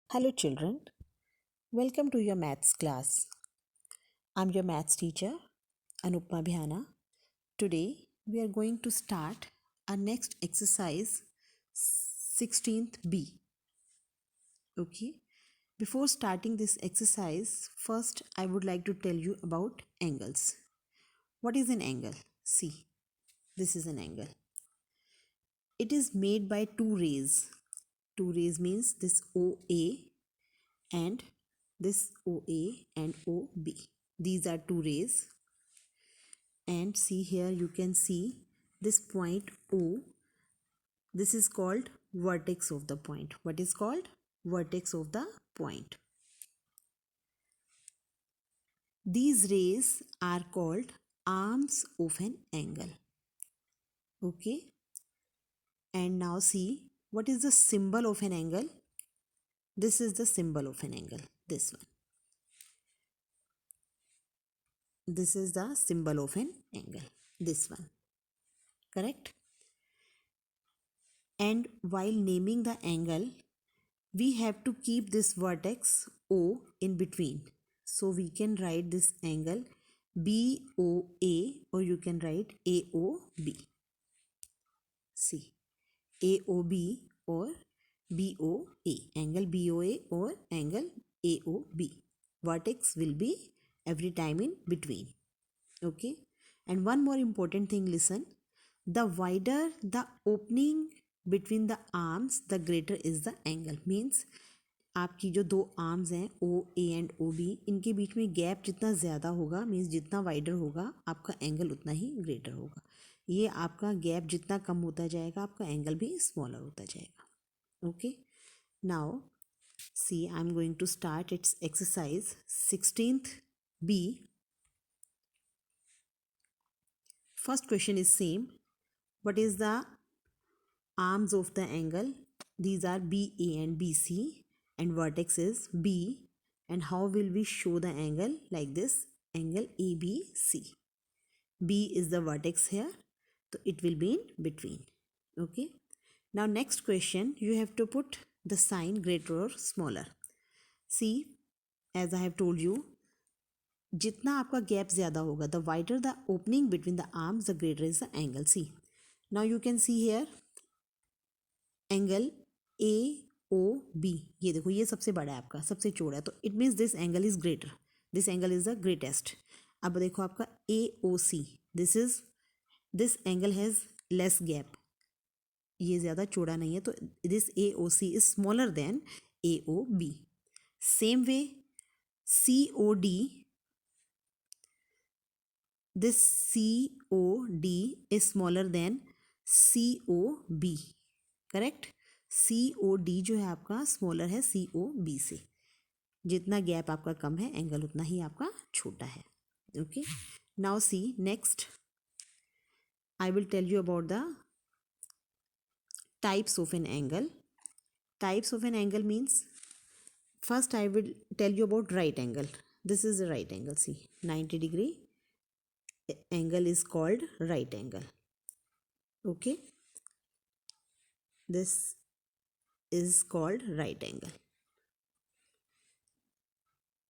Hello, children. Welcome to your maths class. I'm your maths teacher, Anupma Bhyana. Today, we are going to start our next exercise, 16th B. Okay. Before starting this exercise, first I would like to tell you about angles. What is an angle? See, this is an angle. It is made by two rays. Two rays means this OA and this OA and OB. These are two rays, and see here you can see this point O. This is called vertex of the point. What is called? Vertex of the point. These rays are called arms of an angle. Okay, and now see what is the symbol of an angle. This is the symbol of an angle, this one. This is the symbol of an angle, this one. Correct? And while naming the angle, we have to keep this vertex O in between. So we can write this angle BOA, or you can write AOB. See, AOB or BOA, angle BOA or angle AOB. Vertex will be every time in between. Okay, and one more important thing, listen. The wider the opening between the arms, the greater is the angle. Means आपकी जो दो arms हैं ओ A and O B, इनके बीच में gap जितना ज़्यादा होगा, means जितना वाइडर होगा, आपका एंगल उतना ही ग्रेटर होगा. ये आपका गैप जितना कम होता जाएगा, आपका एंगल भी स्मॉलर होता जाएगा. Okay, now see I am going to start its exercise 16th B. First question is same. What is the arms of the angle? These are BA and BC, and vertex is B. And how will we show the angle? Like this, angle ABC. B is the vertex here, so it will be in between. Okay, now next question, you have to put the sign greater or smaller. See, as I have told you, जितना आपका gap ज़्यादा होगा, the wider the opening between the arms, the greater is the angle. See, now you can see here angle AOB. ये देखो, ये सबसे बड़ा है आपका, सबसे चौड़ा है, तो it means this angle is greater. This angle is the greatest. अब देखो आपका AOC, this angle has less gap, ये ज़्यादा चौड़ा नहीं है, तो this AOC is smaller than AOB. Same way COD, this COD is smaller than COB. Correct? COD जो है आपका स्मॉलर है COB से. जितना गैप आपका कम है, एंगल उतना ही आपका छोटा है. Okay, now see next, I will tell you about the types of an angle. Types of an angle means, first I will tell you about right angle. This is the right angle. See, 90 degree angle is called right angle. Okay, this is called right angle.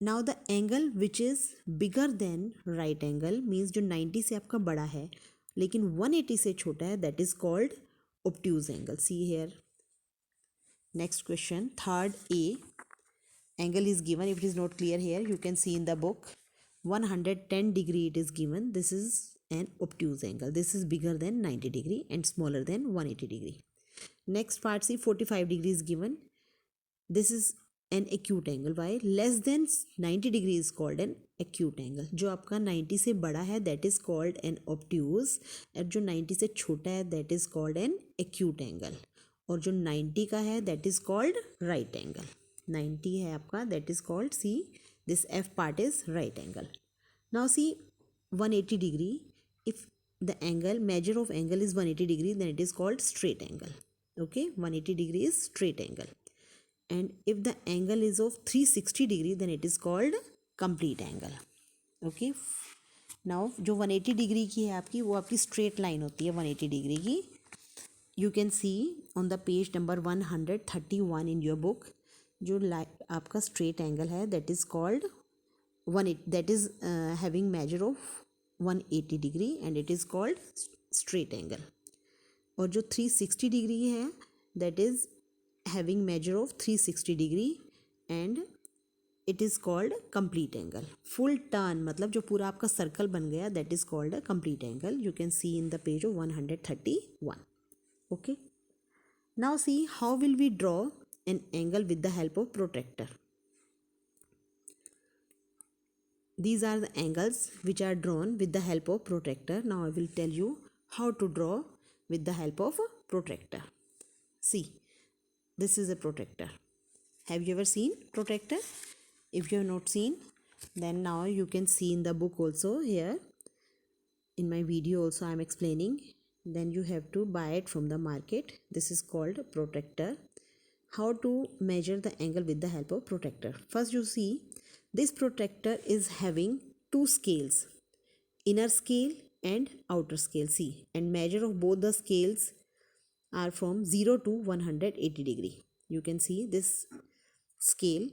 Now the angle which is bigger than right angle means जो 90 से आपका बड़ा है लेकिन 180 से छोटा है, that is called obtuse angle. See here, next question, third A. Angle is given. If it is not clear here, you can see in the book, 110 degree it is given. This is an obtuse angle. This is bigger than 90 degree and smaller than 180 degree. Next part, see, 45 degree is given. This is an acute angle. Why? Less than 90 degree is called an acute angle. जो आपका 90 से बड़ा है, that is called an obtuse, और जो 90 से छोटा है, that is called an acute angle. और जो 90 का है, that is called right angle. 90 है आपका, that is called, see, this F part is right angle. Now see, 180 degree, if the angle, measure of angle is 180 degree, then it is called straight angle. Okay, 180 degree is straight angle. And if the angle is of 360 degree, then it is called complete angle. Okay, now जो 180 degree की है आपकी, वो आपकी straight line होती है 180 degree की. You can see on the page number 131 in your book. जो आपका स्ट्रेट एंगल है that is called that is having measure of 180 degree and it is called straight angle. और जो 360 डिग्री है that is having measure of 360 degree and it is called complete angle. Full turn मतलब जो पूरा आपका circle बन गया that is called a complete angle. You can see in the page of 131. Okay. Now see how will we draw an angle with the help of protractor. These are the angles which are drawn with the help of protractor. Now I will tell you how to draw with the help of a protractor. See, this is a protractor. Have you ever seen protractor? If you have not seen, then now you can see in the book also. Here in my video also I am explaining. Then you have to buy it from the market. This is called protractor. How to measure the angle with the help of protractor. First you see, this protractor is having two scales, inner scale and outer scale. See, and measure of both the scales are from 0 to 180 degree. You can see this scale,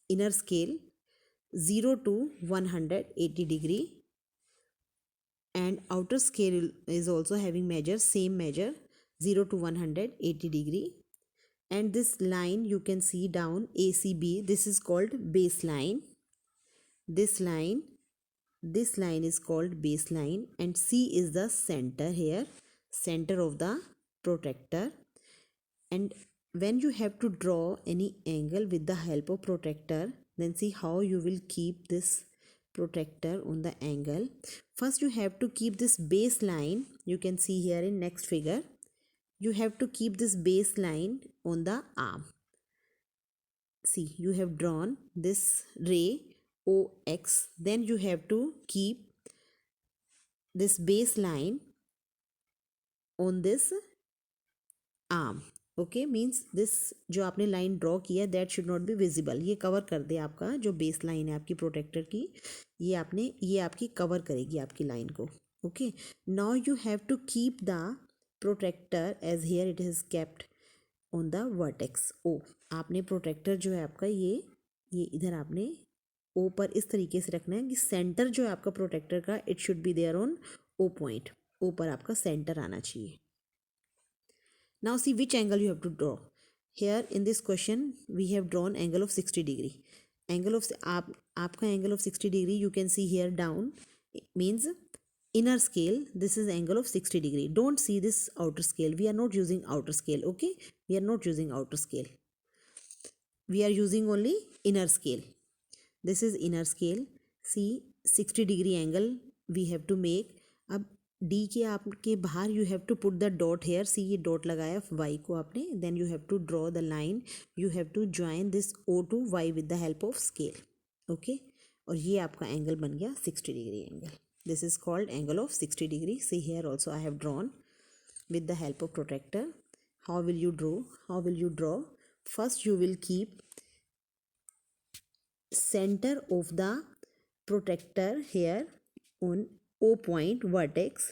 inner scale 0 to 180 degree, and outer scale is also having measure, same measure 0 to 180 degree. And this line you can see down ACB, this is called baseline. This line is called baseline, and C is the center here, center of the protractor. And when you have to draw any angle with the help of protractor, then see how you will keep this protractor on the angle. First you have to keep this baseline, you can see here in next figure. You have to keep this baseline on the arm. See, you have drawn this ray OX, then you have to keep this baseline on this arm. Okay, means this जो आपने line draw किया that should not be visible. ये cover कर दे आपका जो base line है आपकी protector की, ये आपकी कवर करेगी आपकी लाइन को. Okay, now you have to keep the protector as here it is kept on the vertex O. आपने प्रोटेक्टर जो है आपका ये इधर आपने ओ पर इस तरीके से रखना है कि सेंटर जो है आपका प्रोटेक्टर का it should be there on O point. O पर आपका सेंटर आना चाहिए. Now see which angle you have to draw. Here in this question we have drawn angle of 60 degree. Angle of आपका angle of 60 degree you can see here down means inner scale. This is angle of 60 degree. Don't see this outer scale. We are not using outer scale. Okay, we are not using outer scale. We are using only inner scale. This is inner scale. See 60 degree angle we have to make. अब D के आपके बाहर you have to put the dot here. See ये dot लगाया Y को आपने. Then you have to draw the line. You have to join this O to Y with the help of scale. Okay, और ये आपका angle बन गया 60 degree angle. This is called angle of 60 degree. See here also I have drawn with the help of protector. How will you draw? First you will keep centre of the protractor here on O point vertex.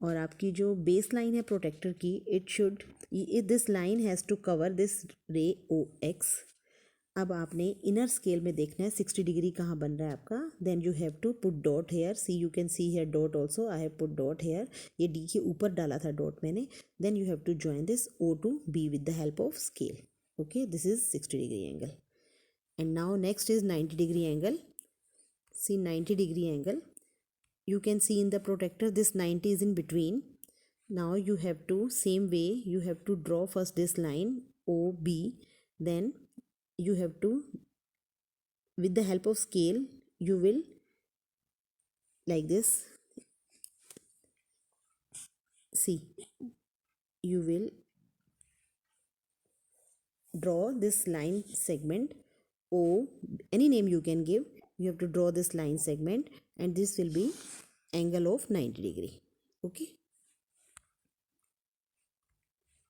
और आपकी जो base line है protractor की it should this line has to cover this ray O x. अब आपने inner scale में देखना है 60 डिग्री कहाँ बन रहा है आपका. Then you have to put dot here. See you can see here dot also. I have put dot here. ये डी के ऊपर डाला था डॉट मैंने. Then you have to join this O to B with the help of scale. Okay, this is 60 degree angle. And now next is 90 degree angle. See 90 degree angle. You can see in the protractor this 90 is in between. Now you have to, same way you have to draw first this line OB. Then you have to, with the help of scale, you will like this. See, you will draw this line segment O, any name you can give. You have to draw this line segment and this will be angle of 90 degree. Okay,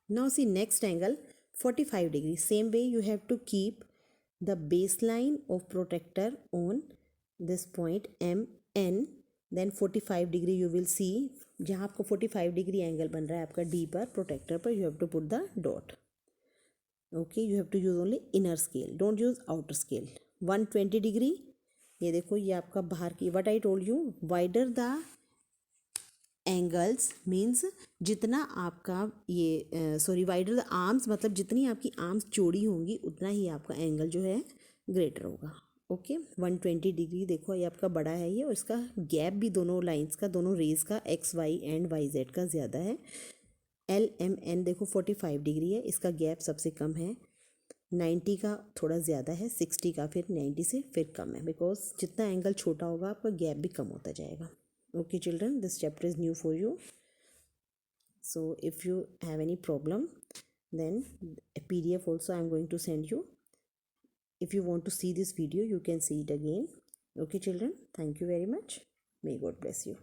now see next angle 45 degree. Same way you have to keep the baseline of protractor on this point MN. then 45 degree you will see. जहाँ आपको 45 degree angle बन रहा है आपका D पर protractor पर, you have to put the dot. Okay, you have to use only inner scale, don't use outer scale. 120 degree, ये देखो ये आपका बाहर की, what I told you, wider the angles means जितना आपका ये सॉरी वाइडर द आर्म्स मतलब जितनी आपकी आर्म्स चौड़ी होंगी उतना ही आपका एंगल जो है ग्रेटर होगा। ओके, 120 डिग्री देखो ये आपका बड़ा है ये, और इसका गैप भी दोनों लाइंस का, दोनों रेज का, X Y and Y Z का ज़्यादा है। एल एम एन देखो 45 डिग्री है, इसका गैप सबसे कम है। 90 का थोड़ा ज़्यादा है, 60 का फिर 90 से फिर कम है, बिकॉज जितना एंगल छोटा होगा आपका गैप भी कम होता जाएगा। Okay children, this chapter is new for you, so if you have any problem then a PDF also I am going to send you. If you want to see this video you can see it again. Okay children, thank you very much. May God bless you.